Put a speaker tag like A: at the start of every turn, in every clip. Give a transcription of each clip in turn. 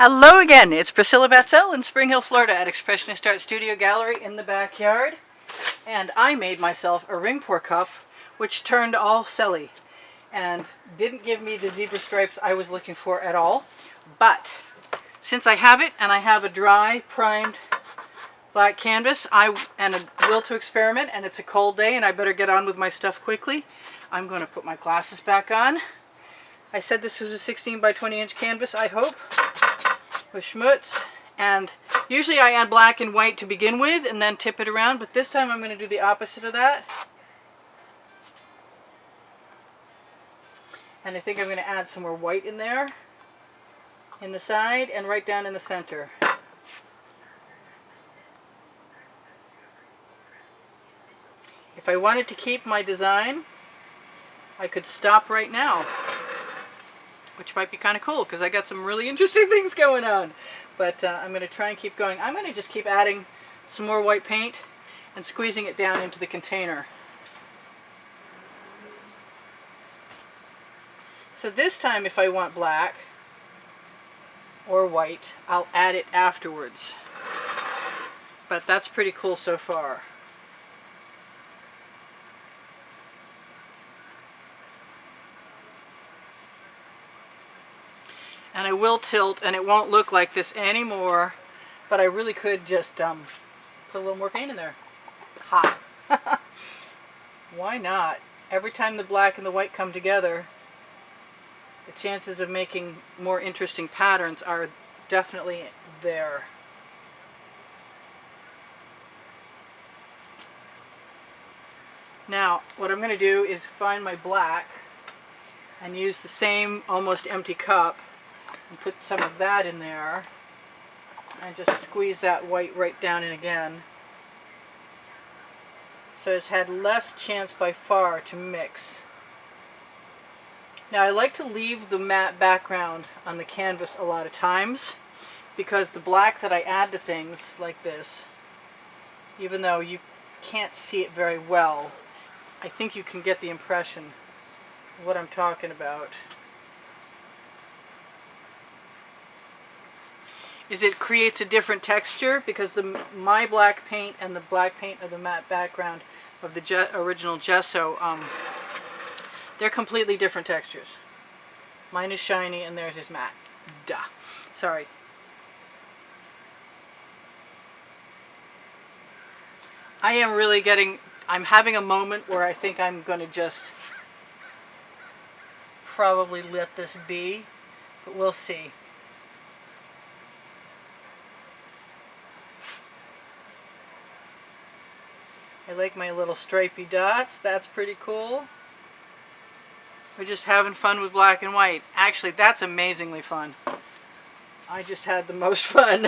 A: Hello again, it's Priscilla Batzell in Spring Hill, Florida at Expressionist Art Studio Gallery in the backyard. And I made myself a ring pour cup which turned all silly and didn't give me the zebra stripes I was looking for at all. But since I have it and I have a dry primed black canvas and a will to experiment, and it's a cold day and I better get on with my stuff quickly, I'm going to put my glasses back on. I said this was a 16 by 20 inch canvas, I hope, with schmutz. And usually I add black and white to begin with and then tip it around, but this time I'm going to do the opposite of that. And I think I'm going to add some more white in there, in the side and right down in the center. If I wanted to keep my design, I could stop right now, which might be kind of cool because I got some really interesting things going on. But I'm going to try and keep going. I'm going to just keep adding some more white paint and squeezing it down into the container. So this time, if I want black or white, I'll add it afterwards. But that's pretty cool so far. And I will tilt, and it won't look like this anymore, but I really could just put a little more paint in there. Ha! Why not? Every time the black and the white come together, the chances of making more interesting patterns are definitely there. Now, what I'm going to do is find my black and use the same almost empty cup and put some of that in there and just squeeze that white right down in again. So it's had less chance by far to mix. Now I like to leave the matte background on the canvas a lot of times because the black that I add to things like this, even though you can't see it very well, I think you can get the impression of what I'm talking about. Is it creates a different texture because my black paint and the black paint of the matte background of the original gesso, they're completely different textures. Mine is shiny and theirs is matte. Duh. Sorry. I'm having a moment where I think I'm going to just probably let this be, but we'll see. I like my little stripy dots. That's pretty cool. We're just having fun with black and white. Actually, that's amazingly fun. I just had the most fun.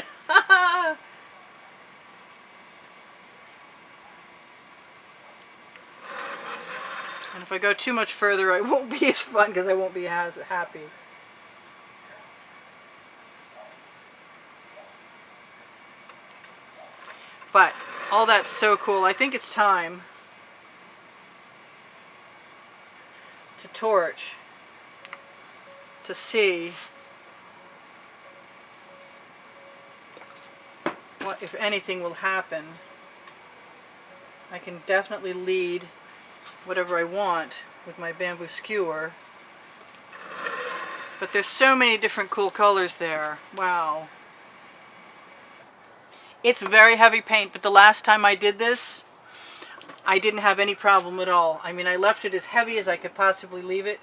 A: And if I go too much further, I won't be as fun because I won't be as happy. But all that's so cool. I think it's time to torch to see what, if anything, will happen. I can definitely lead whatever I want with my bamboo skewer. But there's so many different cool colors there. Wow. It's very heavy paint, but the last time I did this, I didn't have any problem at all. I mean, I left it as heavy as I could possibly leave it,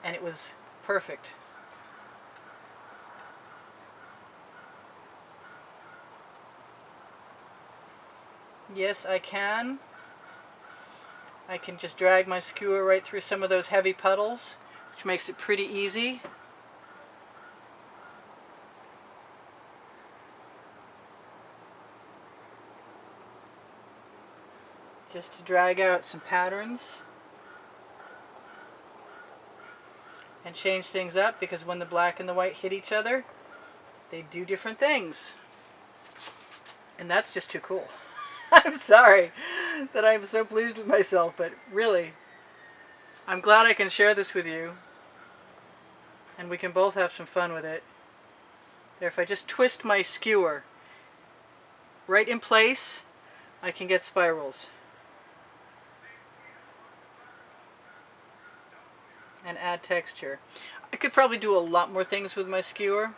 A: and it was perfect. Yes, I can. I can just drag my skewer right through some of those heavy puddles, which makes it pretty easy. Just to drag out some patterns and change things up, because when the black and the white hit each other, they do different things. And that's just too cool. I'm sorry that I'm so pleased with myself, but really, I'm glad I can share this with you and we can both have some fun with it. There, if I just twist my skewer right in place, I can get spirals. And add texture. I could probably do a lot more things with my skewer.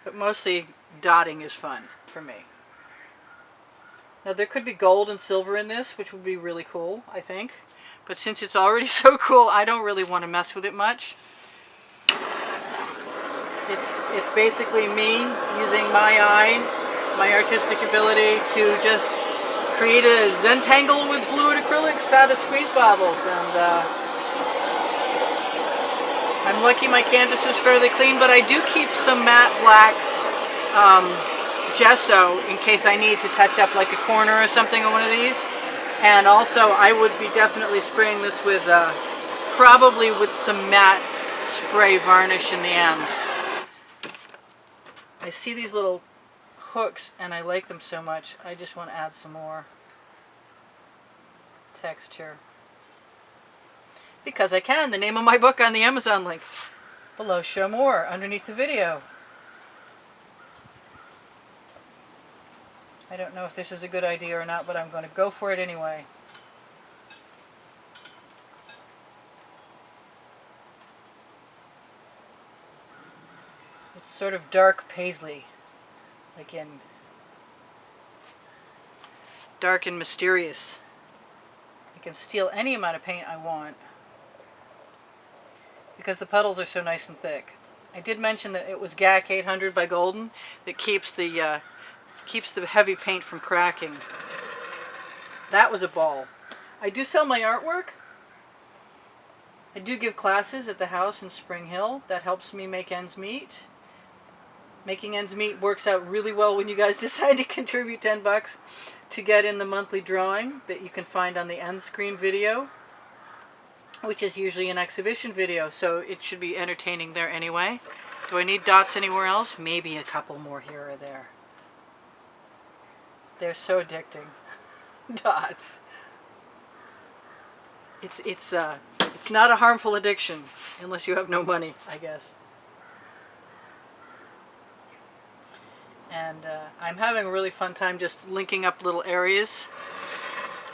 A: But mostly dotting is fun for me. Now there could be gold and silver in this, which would be really cool, I think. But since it's already so cool, I don't really want to mess with it much. It's basically me using my eye, my artistic ability to just create a Zentangle with fluid acrylics out of squeeze bottles. And I'm lucky my canvas was fairly clean, but I do keep some matte black gesso in case I need to touch up like a corner or something on one of these. And also I would be definitely spraying this with probably with some matte spray varnish in the end. I see these little hooks and I like them so much, I just want to add some more texture. Because I can. The name of my book on the Amazon link. Below, show more underneath the video. I don't know if this is a good idea or not, but I'm going to go for it anyway. It's sort of dark paisley, like in dark and mysterious. I can steal any amount of paint I want because the puddles are so nice and thick. I did mention that it was GAC 800 by Golden that keeps the heavy paint from cracking. That was a ball. I do sell my artwork. I do give classes at the house in Spring Hill. That helps me make ends meet. Making ends meet works out really well when you guys decide to contribute 10 bucks to get in the monthly drawing that you can find on the end screen video, which is usually an exhibition video, so it should be entertaining there anyway. Do I need dots anywhere else? Maybe a couple more here or there. They're so addicting. Dots. It's not a harmful addiction unless you have no money, I guess. And I'm having a really fun time just linking up little areas.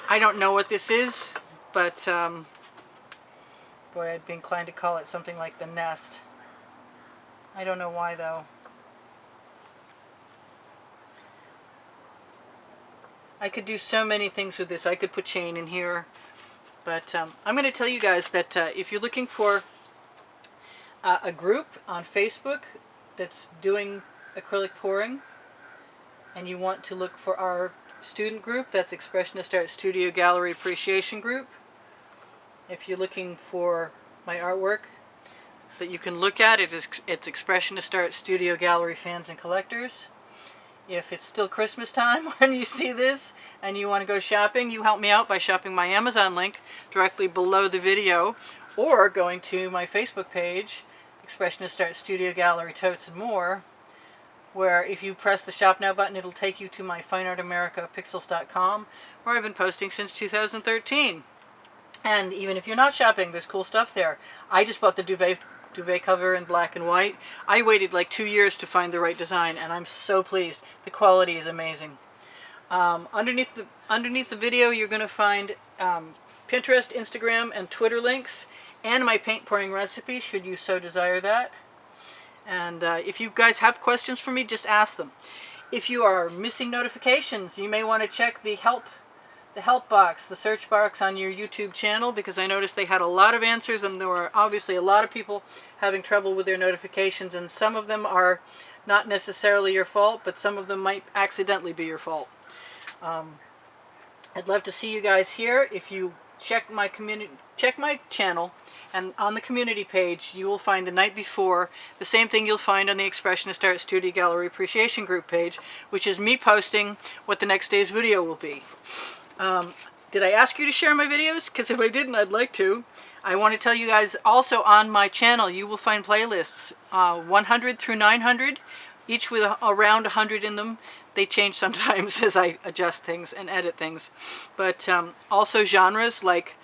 A: I don't know what this is, but boy, I'd be inclined to call it something like the nest. I don't know why though. I could do so many things with this. I could put chain in here. But I'm going to tell you guys that if you're looking for a group on Facebook that's doing acrylic pouring, and you want to look for our student group, that's Expressionist Art Studio Gallery Appreciation Group. If you're looking for my artwork that you can look at, it's Expressionist Art Studio Gallery Fans and Collectors. If it's still Christmas time when you see this and you want to go shopping, you help me out by shopping my Amazon link directly below the video, or going to my Facebook page, Expressionist Art Studio Gallery Totes and More, where if you press the Shop Now button, it'll take you to my fineartamericapixels.com, where I've been posting since 2013. And even if you're not shopping, there's cool stuff there. I just bought the duvet cover in black and white. I waited like 2 years to find the right design, and I'm so pleased. The quality is amazing. Underneath the video, you're going to find Pinterest, Instagram, and Twitter links, and my paint pouring recipe, should you so desire that. And if you guys have questions for me, just ask them. If you are missing notifications, you may want to check the help box, the search box on your YouTube channel, because I noticed they had a lot of answers, and there were obviously a lot of people having trouble with their notifications, and some of them are not necessarily your fault, but some of them might accidentally be your fault. I'd love to see you guys here. If you check my channel, and on the community page you will find the night before the same thing you'll find on the Expressionist Art Studio Gallery Appreciation Group page, which is me posting what the next day's video will be. Did I ask you to share my videos? Because if I didn't, I'd like to. I want to tell you guys also on my channel you will find playlists 100 through 900, each with around 100 in them. They change sometimes as I adjust things and edit things. But also genres like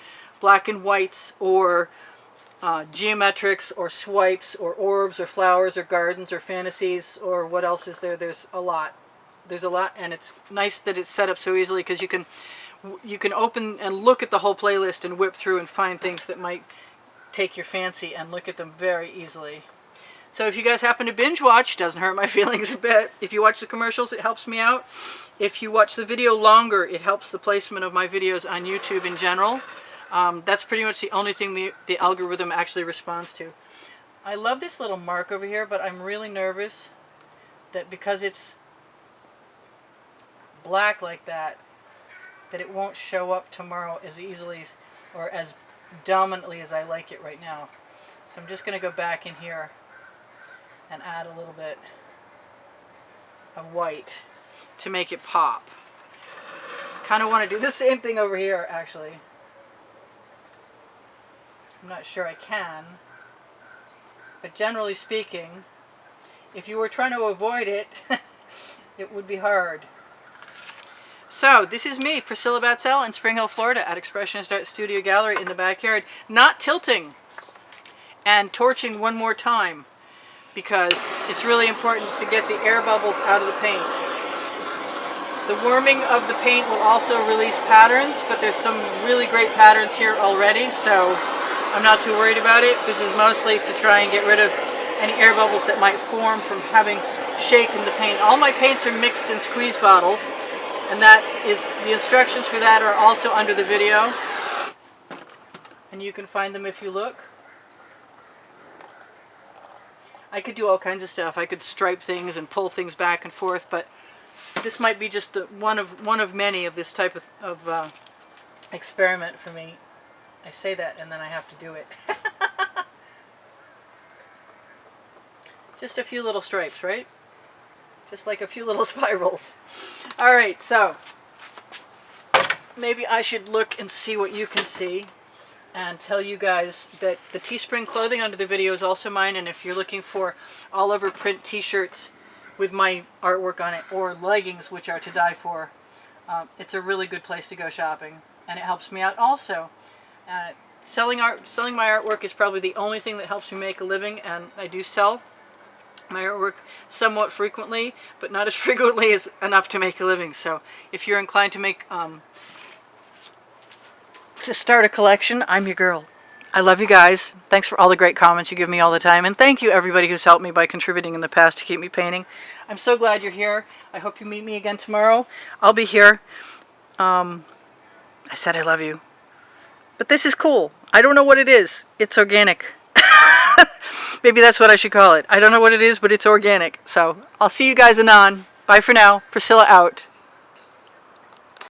A: black and whites or geometrics or swipes or orbs or flowers or gardens or fantasies or what else is there. There's a lot. There's a lot, and it's nice that it's set up so easily because you can open and look at the whole playlist and whip through and find things that might take your fancy and look at them very easily. So if you guys happen to binge watch, doesn't hurt my feelings a bit. If you watch the commercials, it helps me out. If you watch the video longer, it helps the placement of my videos on YouTube in general. That's pretty much the only thing the algorithm actually responds to. I love this little mark over here, but I'm really nervous that because it's black like that it won't show up tomorrow as easily or as dominantly as I like it right now. So I'm just going to go back in here and add a little bit of white to make it pop. Kind of want to do the same thing over here, actually. I'm not sure I can, but generally speaking, if you were trying to avoid it, it would be hard. So, this is me, Priscilla Batzell in Spring Hill, Florida at Expressionist Art Studio Gallery in the backyard, not tilting and torching one more time because it's really important to get the air bubbles out of the paint. The warming of the paint will also release patterns, but there's some really great patterns here already, so I'm not too worried about it. This is mostly to try and get rid of any air bubbles that might form from having shaken the paint. All my paints are mixed in squeeze bottles, and that is the instructions for that are also under the video, and you can find them if you look. I could do all kinds of stuff. I could stripe things and pull things back and forth, but this might be just one of many of this type of experiment for me. I say that and then I have to do it. Just a few little stripes, right? Just like a few little spirals. Alright, so maybe I should look and see what you can see and tell you guys that the Teespring clothing under the video is also mine, and if you're looking for all over print t-shirts with my artwork on it or leggings which are to die for, it's a really good place to go shopping, and it helps me out also. Selling my artwork is probably the only thing that helps me make a living, and I do sell my artwork somewhat frequently, but not as frequently as enough to make a living. So if you're inclined to make to start a collection, I'm your girl. I love you guys. Thanks for all the great comments you give me all the time, and thank you everybody who's helped me by contributing in the past to keep me painting. I'm so glad you're here. I hope you meet me again tomorrow. I'll be here. I said I love you. But this is cool. I don't know what it is. It's organic. Maybe that's what I should call it. I don't know what it is, but it's organic. So, I'll see you guys anon. Bye for now. Priscilla out.